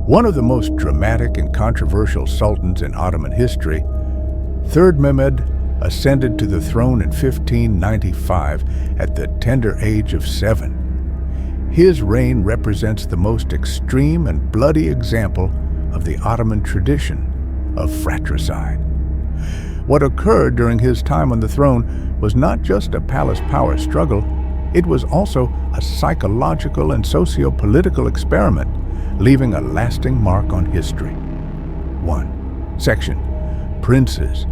One of the most dramatic and controversial sultans in Ottoman history, Third Mehmed ascended to the throne in 1595 at the tender age of 7. His reign represents the most extreme and bloody example of the Ottoman tradition of fratricide. What occurred during his time on the throne was not just a palace power struggle, it was also a psychological and socio-political experiment, leaving a lasting mark on history. 1. Section: Princes,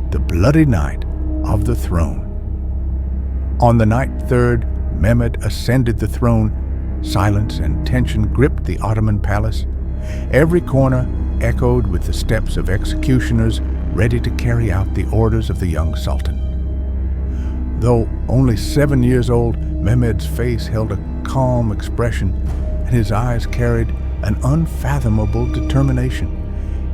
the bloody night of the throne. On the night Third Mehmed ascended the throne, silence and tension gripped the Ottoman palace. Every corner echoed with the steps of executioners ready to carry out the orders of the young sultan. Though only 7 years old, Mehmed's face held a calm expression, and his eyes carried an unfathomable determination.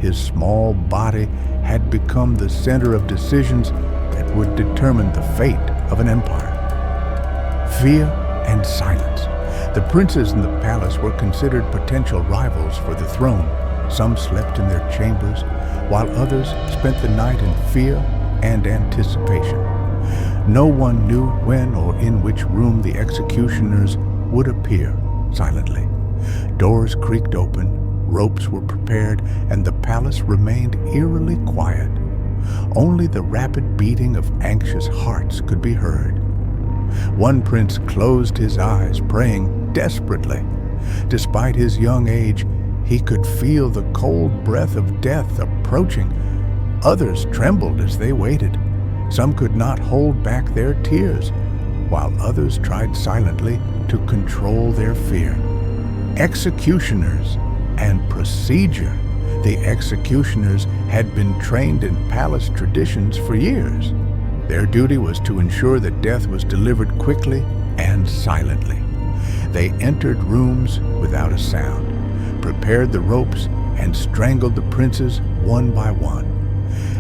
His small body had become the center of decisions that would determine the fate of an empire. Fear and silence. The princes in the palace were considered potential rivals for the throne. Some slept in their chambers, while others spent the night in fear and anticipation. No one knew when or in which room the executioners would appear silently. Doors creaked open, ropes were prepared, and the palace remained eerily quiet. Only the rapid beating of anxious hearts could be heard. One prince closed his eyes, praying desperately. Despite his young age, he could feel the cold breath of death approaching. Others trembled as they waited. Some could not hold back their tears, while others tried silently to control their fear. Executioners and procedure. The executioners had been trained in palace traditions for years. Their duty was to ensure that death was delivered quickly and silently. They entered rooms without a sound, prepared the ropes, and strangled the princes one by one.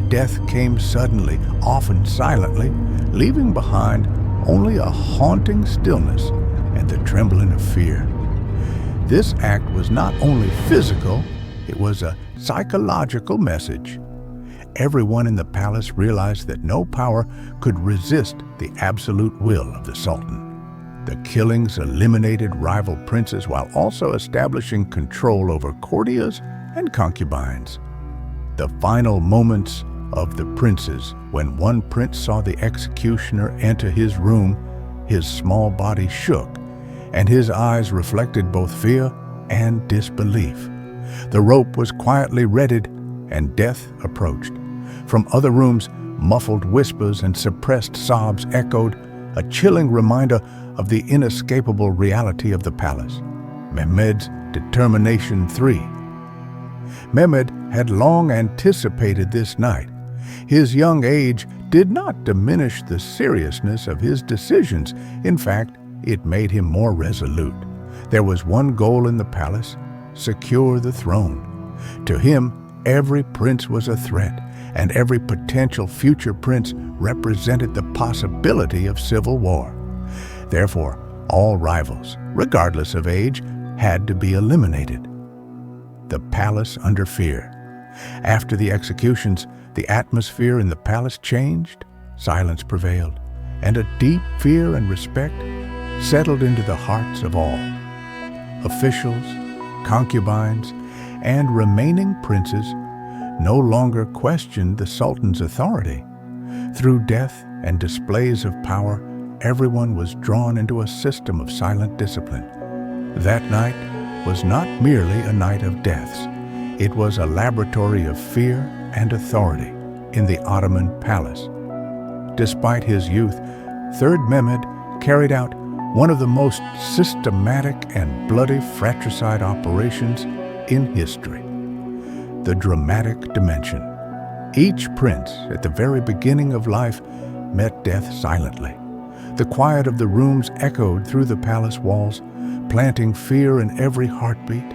Death came suddenly, often silently, leaving behind only a haunting stillness and the trembling of fear. This act was not only physical, it was a psychological message. Everyone in the palace realized that no power could resist the absolute will of the Sultan. The killings eliminated rival princes while also establishing control over courtiers and concubines. The final moments of the princes, when one prince saw the executioner enter his room, his small body shook, and his eyes reflected both fear and disbelief. The rope was quietly readied, and death approached. From other rooms, muffled whispers and suppressed sobs echoed, a chilling reminder of the inescapable reality of the palace. Mehmed's determination 3. Mehmed had long anticipated this night. His young age did not diminish the seriousness of his decisions. In fact, it made him more resolute. There was one goal in the palace: secure the throne. To him, every prince was a threat, and every potential future prince represented the possibility of civil war. Therefore, all rivals, regardless of age, had to be eliminated. The palace under fear. After the executions, the atmosphere in the palace changed, silence prevailed, and a deep fear and respect settled into the hearts of all. Officials, concubines, and remaining princes no longer questioned the Sultan's authority. Through death and displays of power, everyone was drawn into a system of silent discipline. That night was not merely a night of deaths. It was a laboratory of fear and authority in the Ottoman palace. Despite his youth, Third Mehmed carried out one of the most systematic and bloody fratricide operations in history. The dramatic dimension. Each prince, at the very beginning of life, met death silently. The quiet of the rooms echoed through the palace walls, planting fear in every heartbeat.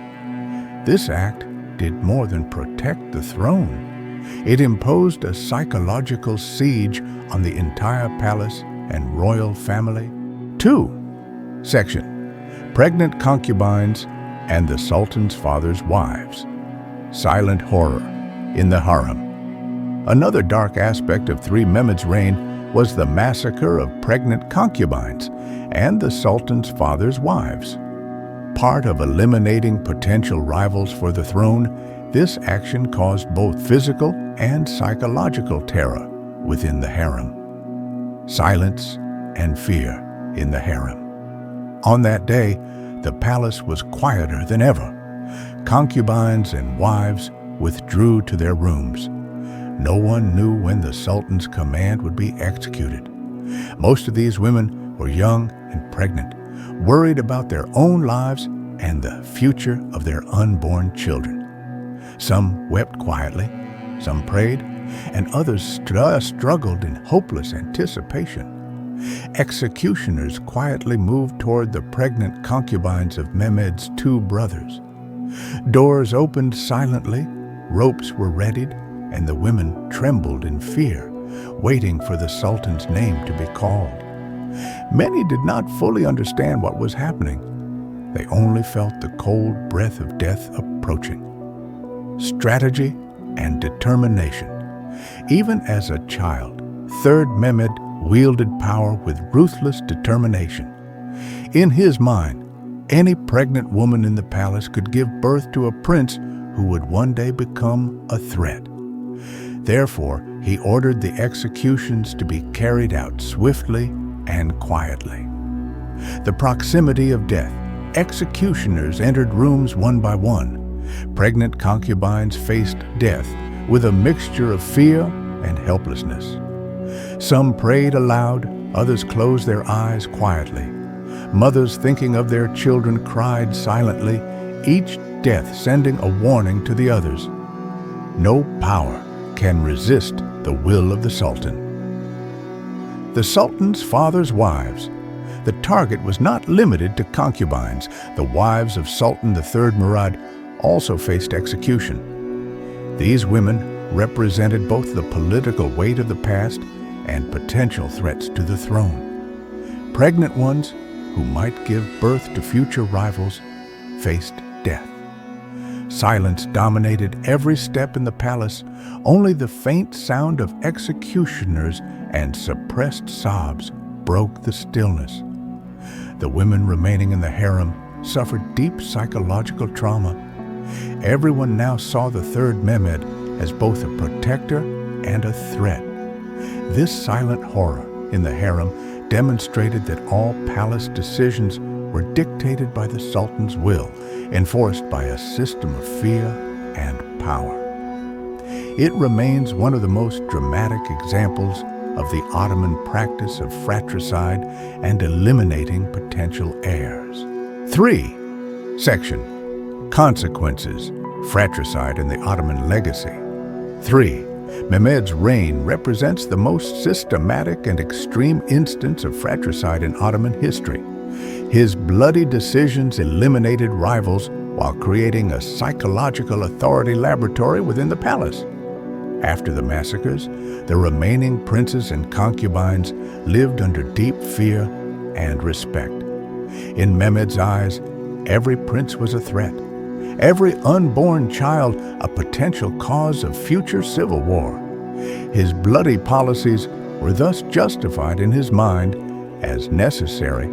This act did more than protect the throne. It imposed a psychological siege on the entire palace and royal family. 2. Section: Pregnant concubines and the Sultan's father's wives. Silent horror in the harem. Another dark aspect of III Mehmed's reign was the massacre of pregnant concubines and the Sultan's father's wives. Part of eliminating potential rivals for the throne, this action caused both physical and psychological terror within the harem. Silence and fear in the harem. On that day, the palace was quieter than ever. Concubines and wives withdrew to their rooms. No one knew when the Sultan's command would be executed. Most of these women were young and pregnant, worried about their own lives and the future of their unborn children. Some wept quietly, some prayed, and others struggled in hopeless anticipation. Executioners quietly moved toward the pregnant concubines of Mehmed's two brothers. Doors opened silently, ropes were readied, and the women trembled in fear, waiting for the Sultan's name to be called. Many did not fully understand what was happening. They only felt the cold breath of death approaching. Strategy and determination. Even as a child, III Mehmed wielded power with ruthless determination. In his mind, any pregnant woman in the palace could give birth to a prince who would one day become a threat. Therefore, he ordered the executions to be carried out swiftly and quietly. The proximity of death. Executioners entered rooms one by one. Pregnant concubines faced death with a mixture of fear and helplessness. Some prayed aloud, others closed their eyes quietly. Mothers thinking of their children cried silently, each death sending a warning to the others. No power can resist the will of the Sultan. The Sultan's father's wives. The target was not limited to concubines. The wives of Sultan III Murad also faced execution. These women represented both the political weight of the past and potential threats to the throne. Pregnant ones, who might give birth to future rivals, faced death. Silence dominated every step in the palace. Only the faint sound of executioners and suppressed sobs broke the stillness. The women remaining in the harem suffered deep psychological trauma. Everyone now saw the III Mehmed as both a protector and a threat. This silent horror in the harem demonstrated that all palace decisions were dictated by the Sultan's will, enforced by a system of fear and power. It remains one of the most dramatic examples of the Ottoman practice of fratricide and eliminating potential heirs. 3. Section: Consequences, Fratricide and the Ottoman Legacy. 3. Mehmed's reign represents the most systematic and extreme instance of fratricide in Ottoman history. His bloody decisions eliminated rivals while creating a psychological authority laboratory within the palace. After the massacres, the remaining princes and concubines lived under deep fear and respect. In Mehmed's eyes, every prince was a threat, every unborn child a potential cause of future civil war. His bloody policies were thus justified in his mind as necessary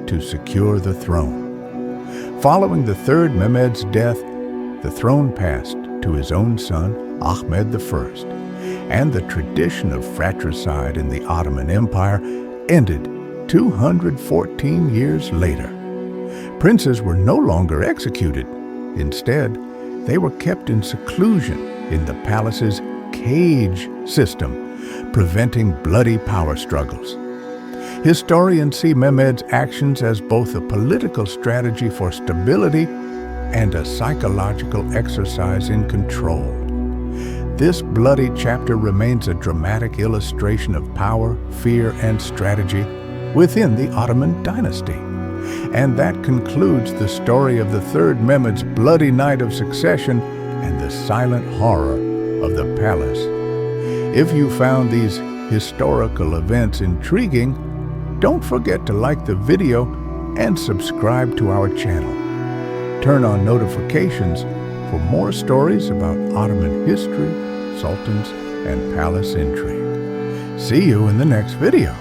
to secure the throne. Following the III Mehmed's death, the throne passed to his own son, Mehmed I, and the tradition of fratricide in the Ottoman Empire ended 214 years later. Princes were no longer executed. Instead, they were kept in seclusion in the palace's cage system, preventing bloody power struggles. Historians see Mehmed's actions as both a political strategy for stability and a psychological exercise in control. This bloody chapter remains a dramatic illustration of power, fear, and strategy within the Ottoman dynasty. And that concludes the story of the III Mehmed's bloody night of succession and the silent horror of the palace. If you found these historical events intriguing, don't forget to like the video and subscribe to our channel. turn on notifications for more stories about Ottoman history, sultans, and palace intrigue. See you in the next video.